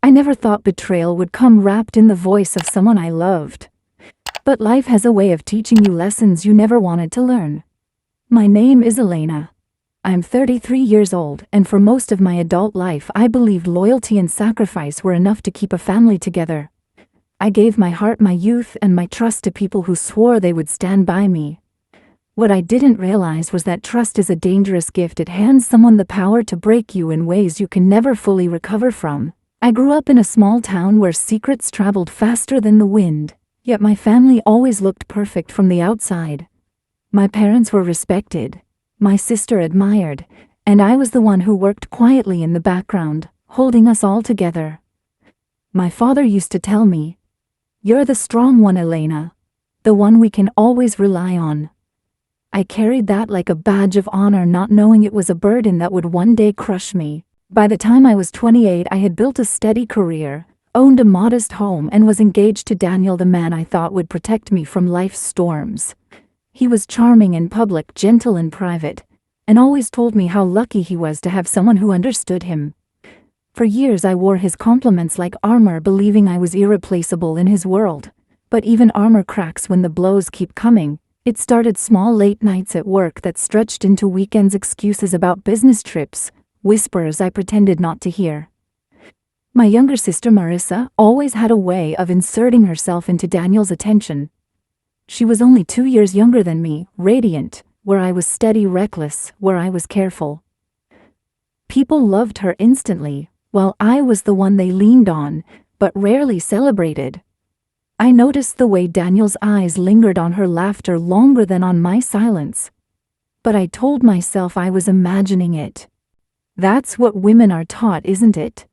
I never thought betrayal would come wrapped in the voice of someone I loved. But life has a way of teaching you lessons you never wanted to learn. My name is Elena. I'm 33 years old, and for most of my adult life I believed loyalty and sacrifice were enough to keep a family together. I gave my heart, my youth, and my trust to people who swore they would stand by me. What I didn't realize was that trust is a dangerous gift. It hands someone the power to break you in ways you can never fully recover from. I grew up in a small town where secrets traveled faster than the wind, yet my family always looked perfect from the outside. My parents were respected, my sister admired, and I was the one who worked quietly in the background, holding us all together. My father used to tell me, "You're the strong one, Elena, the one we can always rely on." I carried that like a badge of honor, not knowing it was a burden that would one day crush me. By the time I was 28, I had built a steady career, owned a modest home, and was engaged to Daniel, the man I thought would protect me from life's storms. He was charming in public, gentle in private, and always told me how lucky he was to have someone who understood him. For years I wore his compliments like armor, believing I was irreplaceable in his world. But even armor cracks when the blows keep coming. It started small, late nights at work that stretched into weekends, excuses about business trips, whispers I pretended not to hear. My younger sister Marissa always had a way of inserting herself into Daniel's attention. She was only 2 years younger than me, radiant, where I was steady, reckless, where I was careful. People loved her instantly, while I was the one they leaned on, but rarely celebrated. I noticed the way Daniel's eyes lingered on her laughter longer than on my silence. But I told myself I was imagining it. That's what women are taught, isn't it?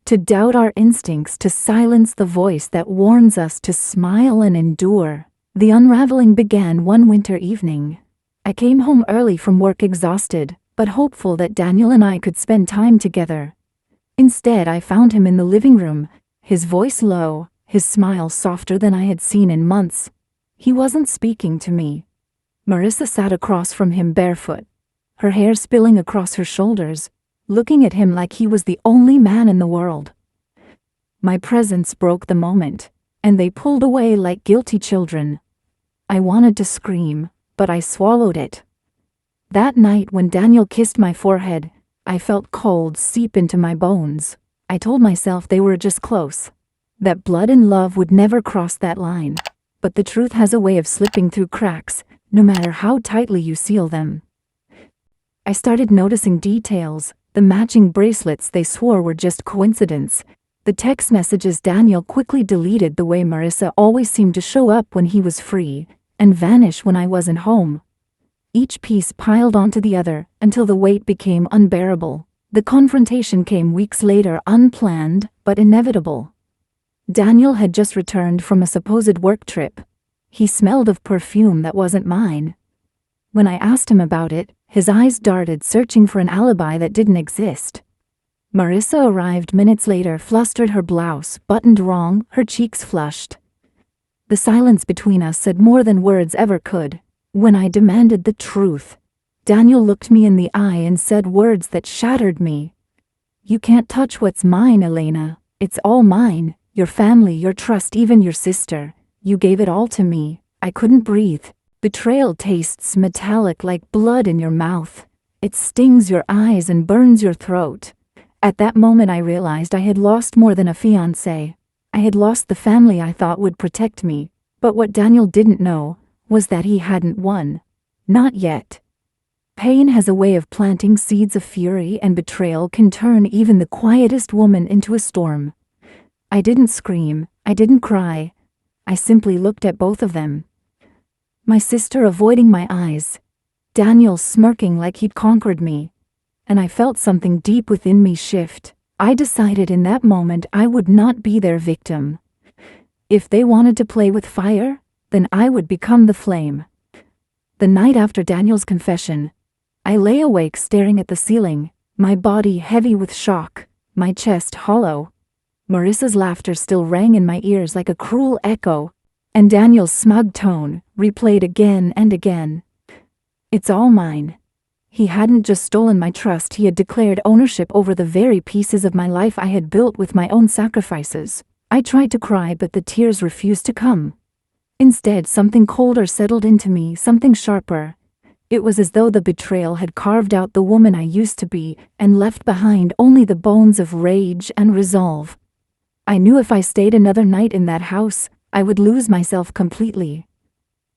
To doubt our instincts, to silence the voice that warns us, to smile and endure. The unraveling began one winter evening. I came home early from work, exhausted, but hopeful that Daniel and I could spend time together. Instead, I found him in the living room, his voice low, his smile softer than I had seen in months. He wasn't speaking to me. Marissa sat across from him, barefoot, her hair spilling across her shoulders, looking at him like he was the only man in the world. My presence broke the moment, and they pulled away like guilty children. I wanted to scream, but I swallowed it. That night when Daniel kissed my forehead, I felt cold seep into my bones. I told myself they were just close, that blood and love would never cross that line. But the truth has a way of slipping through cracks, no matter how tightly you seal them. I started noticing details, the matching bracelets they swore were just coincidence, the text messages Daniel quickly deleted, the way Marissa always seemed to show up when he was free, and vanish when I wasn't home. Each piece piled onto the other, until the weight became unbearable. The confrontation came weeks later, unplanned, but inevitable. Daniel had just returned from a supposed work trip. He smelled of perfume that wasn't mine. When I asked him about it, his eyes darted, searching for an alibi that didn't exist. Marissa arrived minutes later, flustered, her blouse buttoned wrong, her cheeks flushed. The silence between us said more than words ever could. When I demanded the truth, Daniel looked me in the eye and said words that shattered me. "You can't touch what's mine, Elena. It's all mine. Your family, your trust, even your sister. You gave it all to me." I couldn't breathe. Betrayal tastes metallic, like blood in your mouth. It stings your eyes and burns your throat. At that moment I realized I had lost more than a fiancé. I had lost the family I thought would protect me. But what Daniel didn't know was that he hadn't won. Not yet. Pain has a way of planting seeds of fury, and betrayal can turn even the quietest woman into a storm. I didn't scream, I didn't cry. I simply looked at both of them. My sister avoiding my eyes, Daniel smirking like he'd conquered me, and I felt something deep within me shift. I decided in that moment I would not be their victim. If they wanted to play with fire, then I would become the flame. The night after Daniel's confession, I lay awake staring at the ceiling, my body heavy with shock, my chest hollow. Marissa's laughter still rang in my ears like a cruel echo, and Daniel's smug tone replayed again and again. "It's all mine. He hadn't just stolen my trust, he had declared ownership over the very pieces of my life I had built with my own sacrifices. I tried to cry, but the tears refused to come. Instead, something colder settled into me, something sharper. It was as though the betrayal had carved out the woman I used to be and left behind only the bones of rage and resolve. I knew if I stayed another night in that house, I would lose myself completely.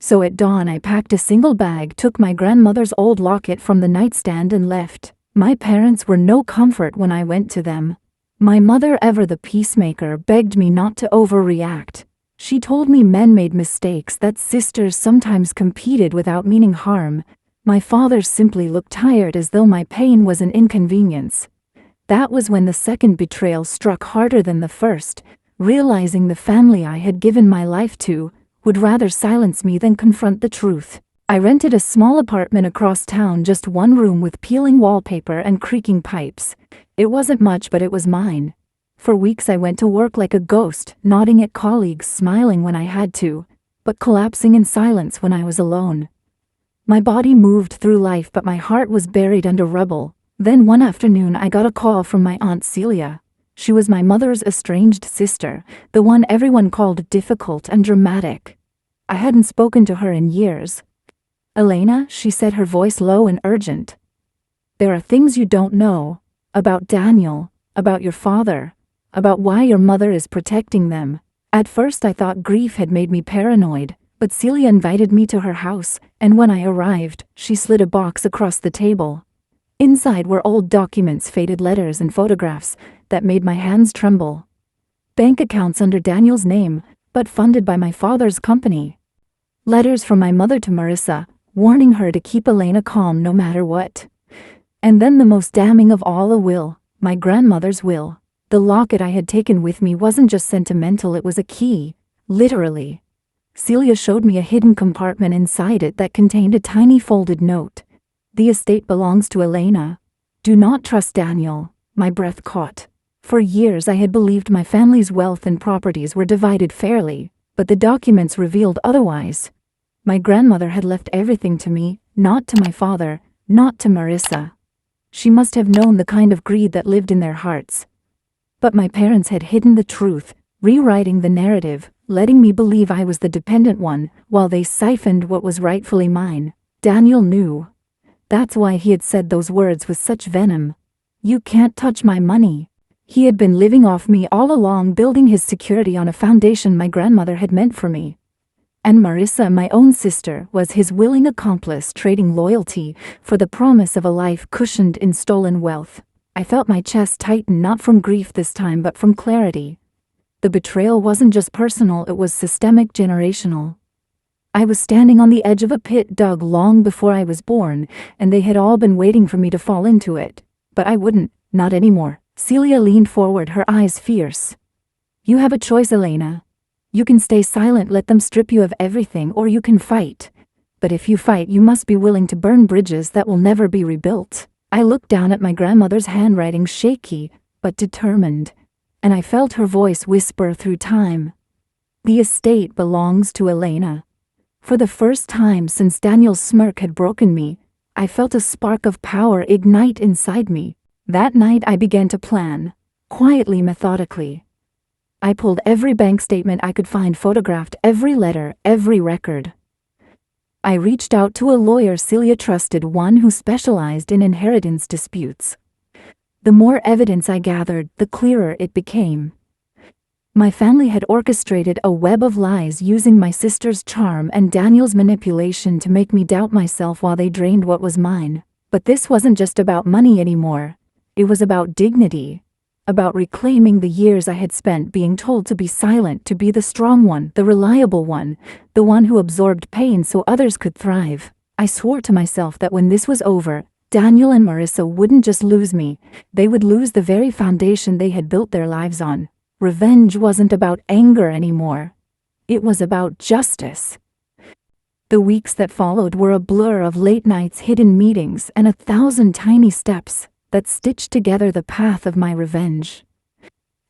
So at dawn I packed a single bag, took my grandmother's old locket from the nightstand and left. My parents were no comfort when I went to them. My mother, ever the peacemaker, begged me not to overreact. She told me men made mistakes, that sisters sometimes competed without meaning harm. My father simply looked tired, as though my pain was an inconvenience. That was when the second betrayal struck harder than the first, realizing the family I had given my life to would rather silence me than confront the truth. I rented a small apartment across town, just one room with peeling wallpaper and creaking pipes. It wasn't much, but it was mine. For weeks I went to work like a ghost, nodding at colleagues, smiling when I had to, but collapsing in silence when I was alone. My body moved through life, but my heart was buried under rubble. Then one afternoon I got a call from my Aunt Celia. She was my mother's estranged sister, the one everyone called difficult and dramatic. I hadn't spoken to her in years. "Elena," she said, her voice low and urgent. "There are things you don't know. About Daniel, about your father, about why your mother is protecting them." At first I thought grief had made me paranoid, but Celia invited me to her house, and when I arrived, she slid a box across the table. Inside were old documents, faded letters, and photographs that made my hands tremble. Bank accounts under Daniel's name, but funded by my father's company. Letters from my mother to Marissa, warning her to keep Elena calm no matter what. And then the most damning of all, a will, my grandmother's will. The locket I had taken with me wasn't just sentimental, it was a key, literally. Celia showed me a hidden compartment inside it that contained a tiny folded note. "The estate belongs to Elena. Do not trust Daniel." My breath caught. For years I had believed my family's wealth and properties were divided fairly, but the documents revealed otherwise. My grandmother had left everything to me, not to my father, not to Marissa. She must have known the kind of greed that lived in their hearts. But my parents had hidden the truth, rewriting the narrative, letting me believe I was the dependent one, while they siphoned what was rightfully mine. Daniel knew. That's why he had said those words with such venom. "You can't touch my money." He had been living off me all along, building his security on a foundation my grandmother had meant for me. And Marissa, my own sister, was his willing accomplice, trading loyalty for the promise of a life cushioned in stolen wealth. I felt my chest tighten, not from grief this time, but from clarity. The betrayal wasn't just personal, it was systemic, generational. I was standing on the edge of a pit dug long before I was born, and they had all been waiting for me to fall into it. But I wouldn't, not anymore. Celia leaned forward, her eyes fierce. "You have a choice, Elena. You can stay silent, let them strip you of everything, or you can fight. But if you fight, you must be willing to burn bridges that will never be rebuilt." I looked down at my grandmother's handwriting, shaky but determined, and I felt her voice whisper through time. "The estate belongs to Elena." For the first time since Daniel's smirk had broken me, I felt a spark of power ignite inside me. That night I began to plan, quietly, methodically. I pulled every bank statement I could find, photographed every letter, every record. I reached out to a lawyer Celia trusted, one who specialized in inheritance disputes. The more evidence I gathered, the clearer it became. My family had orchestrated a web of lies, using my sister's charm and Daniel's manipulation to make me doubt myself while they drained what was mine. But this wasn't just about money anymore. It was about dignity. About reclaiming the years I had spent being told to be silent, to be the strong one, the reliable one, the one who absorbed pain so others could thrive. I swore to myself that when this was over, Daniel and Marissa wouldn't just lose me, they would lose the very foundation they had built their lives on. Revenge wasn't about anger anymore. It was about justice. The weeks that followed were a blur of late nights, hidden meetings, and 1,000 tiny steps that stitched together the path of my revenge.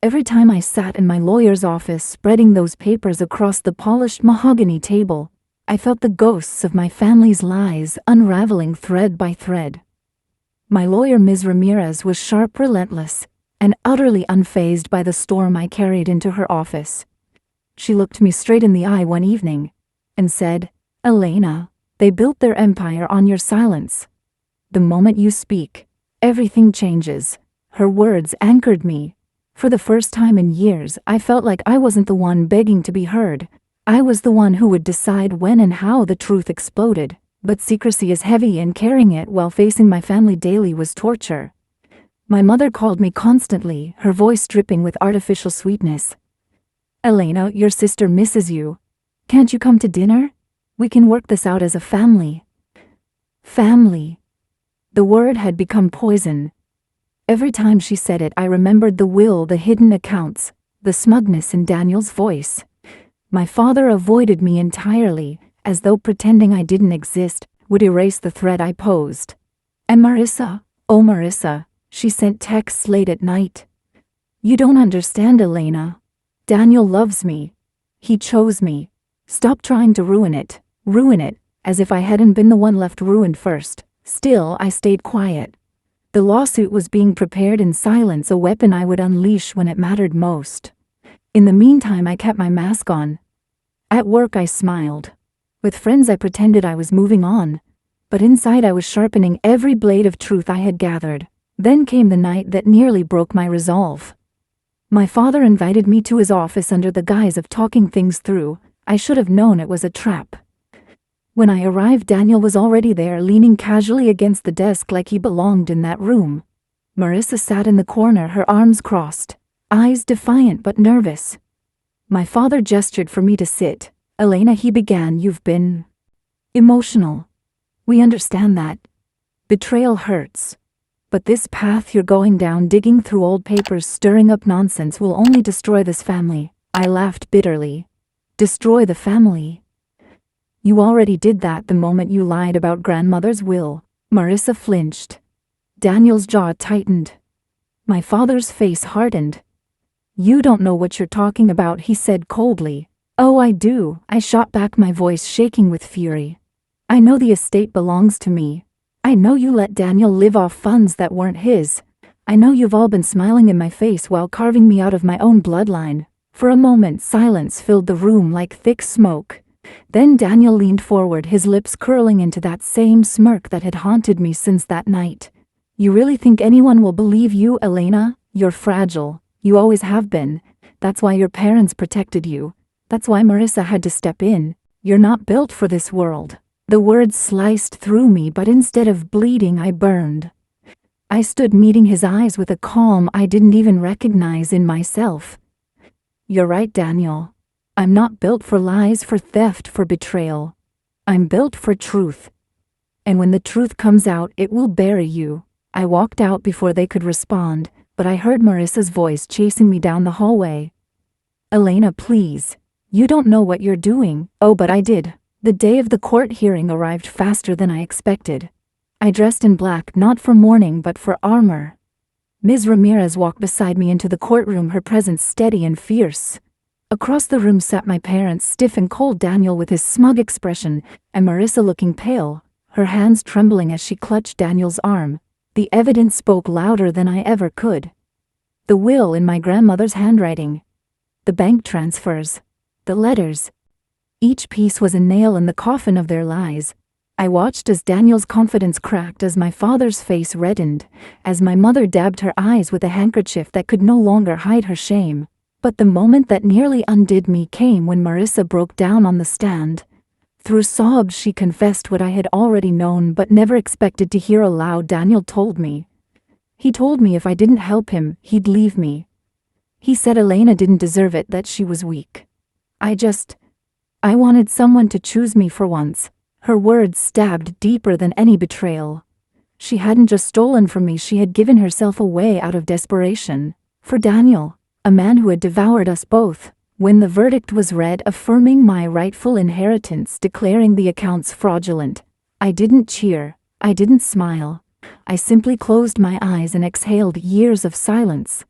Every time I sat in my lawyer's office, spreading those papers across the polished mahogany table, I felt the ghosts of my family's lies unraveling thread by thread. My lawyer, Ms. Ramirez, was sharp, relentless, and utterly unfazed by the storm I carried into her office. She looked me straight in the eye one evening and said, "Elena, they built their empire on your silence. The moment you speak, everything changes." Her words anchored me. For the first time in years, I felt like I wasn't the one begging to be heard. I was the one who would decide when and how the truth exploded. But secrecy is heavy, and carrying it while facing my family daily was torture. My mother called me constantly, her voice dripping with artificial sweetness. "Elena, your sister misses you. Can't you come to dinner? We can work this out as a family." Family. The word had become poison. Every time she said it, I remembered the will, the hidden accounts, the smugness in Daniel's voice. My father avoided me entirely, as though pretending I didn't exist would erase the threat I posed. And Marissa, oh Marissa, she sent texts late at night. "You don't understand, Elena. Daniel loves me. He chose me. Stop trying to ruin it, as if I hadn't been the one left ruined first." Still, I stayed quiet. The lawsuit was being prepared in silence, a weapon I would unleash when it mattered most. In the meantime, I kept my mask on. At work, I smiled. With friends, I pretended I was moving on. But inside, I was sharpening every blade of truth I had gathered. Then came the night that nearly broke my resolve. My father invited me to his office under the guise of talking things through. I should have known it was a trap. When I arrived, Daniel was already there, leaning casually against the desk like he belonged in that room. Marissa sat in the corner, her arms crossed, eyes defiant but nervous. My father gestured for me to sit. "Elena," he began, "you've been emotional. We understand that. Betrayal hurts. But this path you're going down, digging through old papers, stirring up nonsense, will only destroy this family." I laughed bitterly. "Destroy the family? You already did that the moment you lied about grandmother's will." Marissa flinched. Daniel's jaw tightened. My father's face hardened. "You don't know what you're talking about," he said coldly. "Oh, I do," I shot back, my voice shaking with fury. "I know the estate belongs to me. I know you let Daniel live off funds that weren't his. I know you've all been smiling in my face while carving me out of my own bloodline." For a moment, silence filled the room like thick smoke. Then Daniel leaned forward, his lips curling into that same smirk that had haunted me since that night. "You really think anyone will believe you, Elena? You're fragile. You always have been. That's why your parents protected you. That's why Marissa had to step in. You're not built for this world." The words sliced through me, but instead of bleeding, I burned. I stood meeting his eyes with a calm I didn't even recognize in myself. "You're right, Daniel. I'm not built for lies, for theft, for betrayal. I'm built for truth. And when the truth comes out, it will bury you." I walked out before they could respond, but I heard Marissa's voice chasing me down the hallway. "Elena, please. You don't know what you're doing." Oh, but I did. The day of the court hearing arrived faster than I expected. I dressed in black, not for mourning but for armor. Ms. Ramirez walked beside me into the courtroom, her presence steady and fierce. Across the room sat my parents, stiff and cold, Daniel with his smug expression, and Marissa looking pale, her hands trembling as she clutched Daniel's arm. The evidence spoke louder than I ever could. The will in my grandmother's handwriting. The bank transfers. The letters. Each piece was a nail in the coffin of their lies. I watched as Daniel's confidence cracked, as my father's face reddened, as my mother dabbed her eyes with a handkerchief that could no longer hide her shame. But the moment that nearly undid me came when Marissa broke down on the stand. Through sobs, she confessed what I had already known but never expected to hear aloud. "Daniel told me. He told me if I didn't help him, he'd leave me. He said Elena didn't deserve it, that she was weak. I wanted someone to choose me for once." Her words stabbed deeper than any betrayal. She hadn't just stolen from me, she had given herself away out of desperation. For Daniel, a man who had devoured us both. When the verdict was read, affirming my rightful inheritance, declaring the accounts fraudulent, I didn't cheer, I didn't smile. I simply closed my eyes and exhaled years of silence.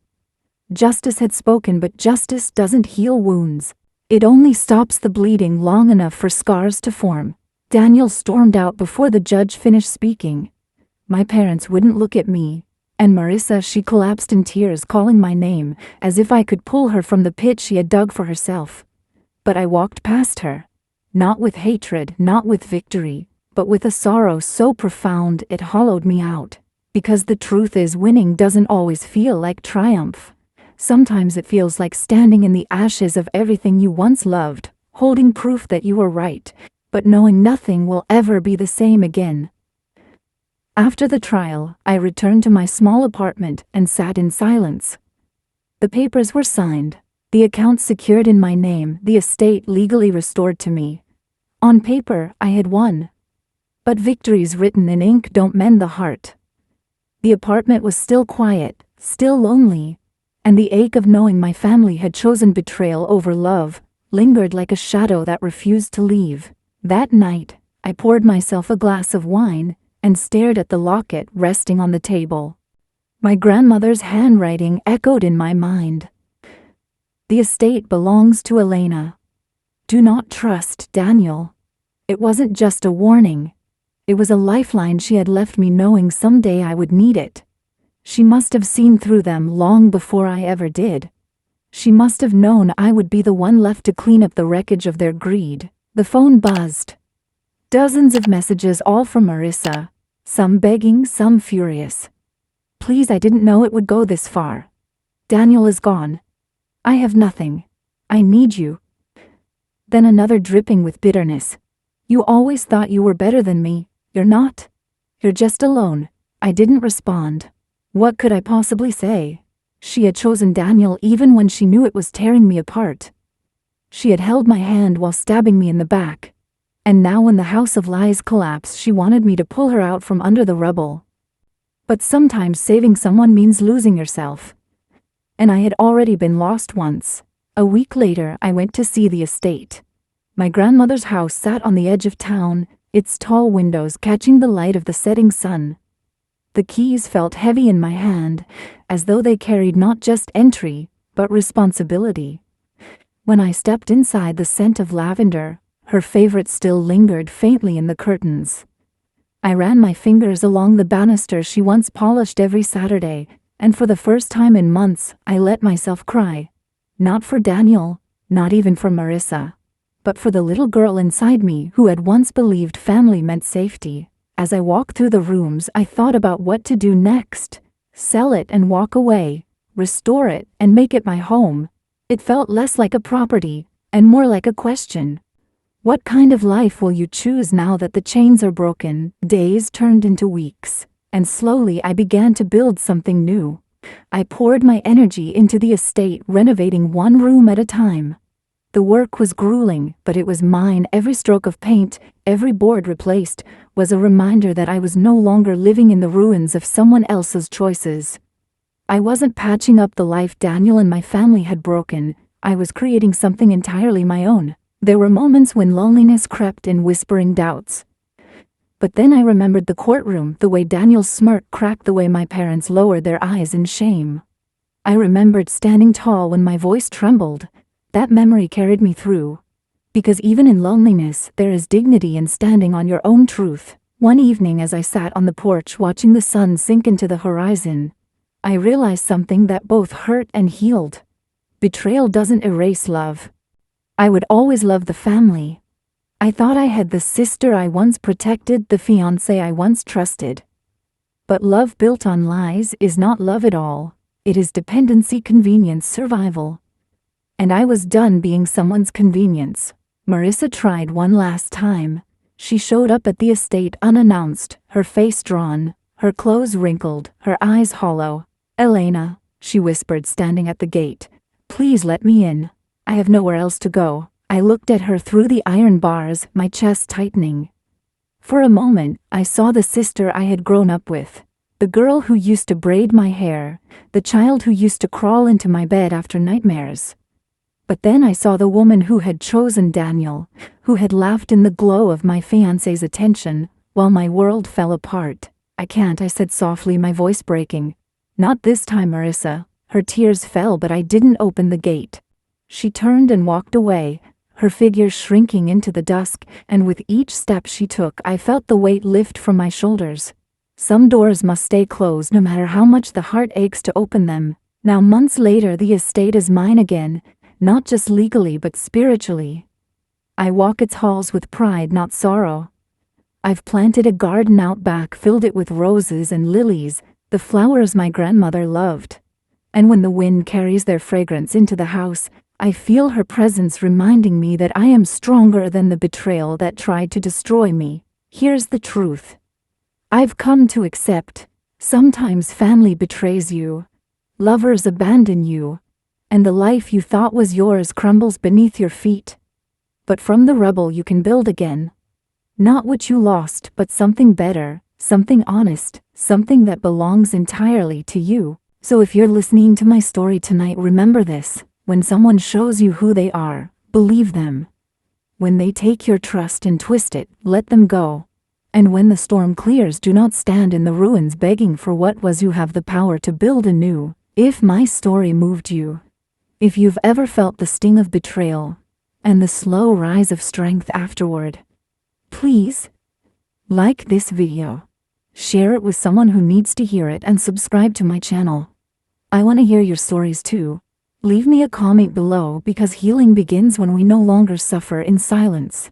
Justice had spoken, but justice doesn't heal wounds. It only stops the bleeding long enough for scars to form. Daniel stormed out before the judge finished speaking. My parents wouldn't look at me. And Marissa, she collapsed in tears, calling my name, as if I could pull her from the pit she had dug for herself. But I walked past her. Not with hatred, not with victory, but with a sorrow so profound it hollowed me out. Because the truth is, winning doesn't always feel like triumph. Sometimes it feels like standing in the ashes of everything you once loved, holding proof that you were right, but knowing nothing will ever be the same again. After the trial, I returned to my small apartment and sat in silence. The papers were signed, the account secured in my name, the estate legally restored to me. On paper, I had won. But victories written in ink don't mend the heart. The apartment was still quiet, still lonely, and the ache of knowing my family had chosen betrayal over love lingered like a shadow that refused to leave. That night, I poured myself a glass of wine and stared at the locket resting on the table. My grandmother's handwriting echoed in my mind. The estate belongs to Elena. Do not trust Daniel. It wasn't just a warning. It was a lifeline she had left me, knowing someday I would need it. She must have seen through them long before I ever did. She must have known I would be the one left to clean up the wreckage of their greed. The phone buzzed. Dozens of messages, all from Marissa. Some begging, some furious. Please, I didn't know it would go this far. Daniel is gone. I have nothing. I need you. Then another dripping with bitterness. You always thought you were better than me. You're not. You're just alone. I didn't respond. What could I possibly say? She had chosen Daniel even when she knew it was tearing me apart. She had held my hand while stabbing me in the back. And now when the house of lies collapsed, she wanted me to pull her out from under the rubble. But sometimes saving someone means losing yourself. And I had already been lost once. A week later, I went to see the estate. My grandmother's house sat on the edge of town, its tall windows catching the light of the setting sun. The keys felt heavy in my hand, as though they carried not just entry, but responsibility. When I stepped inside, the scent of lavender, her favorite, still lingered faintly in the curtains. I ran my fingers along the banister she once polished every Saturday, and for the first time in months, I let myself cry. Not for Daniel, not even for Marissa, but for the little girl inside me who had once believed family meant safety. As I walked through the rooms, I thought about what to do next. Sell it and walk away, restore it and make it my home. It felt less like a property and more like a question. What kind of life will you choose now that the chains are broken? Days turned into weeks, and slowly I began to build something new. I poured my energy into the estate, renovating one room at a time. The work was grueling, but it was mine. Every stroke of paint, every board replaced, was a reminder that I was no longer living in the ruins of someone else's choices. I wasn't patching up the life Daniel and my family had broken. I was creating something entirely my own. There were moments when loneliness crept in, whispering doubts. But then I remembered the courtroom, the way Daniel's smirk cracked, the way my parents lowered their eyes in shame. I remembered standing tall when my voice trembled. That memory carried me through. Because even in loneliness, there is dignity in standing on your own truth. One evening, as I sat on the porch watching the sun sink into the horizon, I realized something that both hurt and healed. Betrayal doesn't erase love. I would always love the family. I thought I had the sister I once protected, the fiancé I once trusted. But love built on lies is not love at all. It is dependency, convenience, survival. And I was done being someone's convenience. Marissa tried one last time. She showed up at the estate unannounced, her face drawn, her clothes wrinkled, her eyes hollow. "Elena," she whispered, standing at the gate. "Please let me in. I have nowhere else to go." I looked at her through the iron bars, my chest tightening. For a moment, I saw the sister I had grown up with. The girl who used to braid my hair, the child who used to crawl into my bed after nightmares. But then I saw the woman who had chosen Daniel, who had laughed in the glow of my fiancé's attention, while my world fell apart. "I can't," I said softly, my voice breaking. "Not this time, Marissa." Her tears fell, but I didn't open the gate. She turned and walked away, her figure shrinking into the dusk, and with each step she took, I felt the weight lift from my shoulders. Some doors must stay closed no matter how much the heart aches to open them. Now months later, the estate is mine again, not just legally but spiritually. I walk its halls with pride, not sorrow. I've planted a garden out back, filled it with roses and lilies, the flowers my grandmother loved. And when the wind carries their fragrance into the house, I feel her presence reminding me that I am stronger than the betrayal that tried to destroy me. Here's the truth. I've come to accept. Sometimes family betrays you. Lovers abandon you. And the life you thought was yours crumbles beneath your feet. But from the rubble you can build again. Not what you lost, but something better, something honest, something that belongs entirely to you. So if you're listening to my story tonight, remember this. When someone shows you who they are, believe them. When they take your trust and twist it, let them go. And when the storm clears, do not stand in the ruins begging for what was. You have the power to build anew. If my story moved you, if you've ever felt the sting of betrayal and the slow rise of strength afterward, please like this video, share it with someone who needs to hear it, and subscribe to my channel. I want to hear your stories too. Leave me a comment below, because healing begins when we no longer suffer in silence.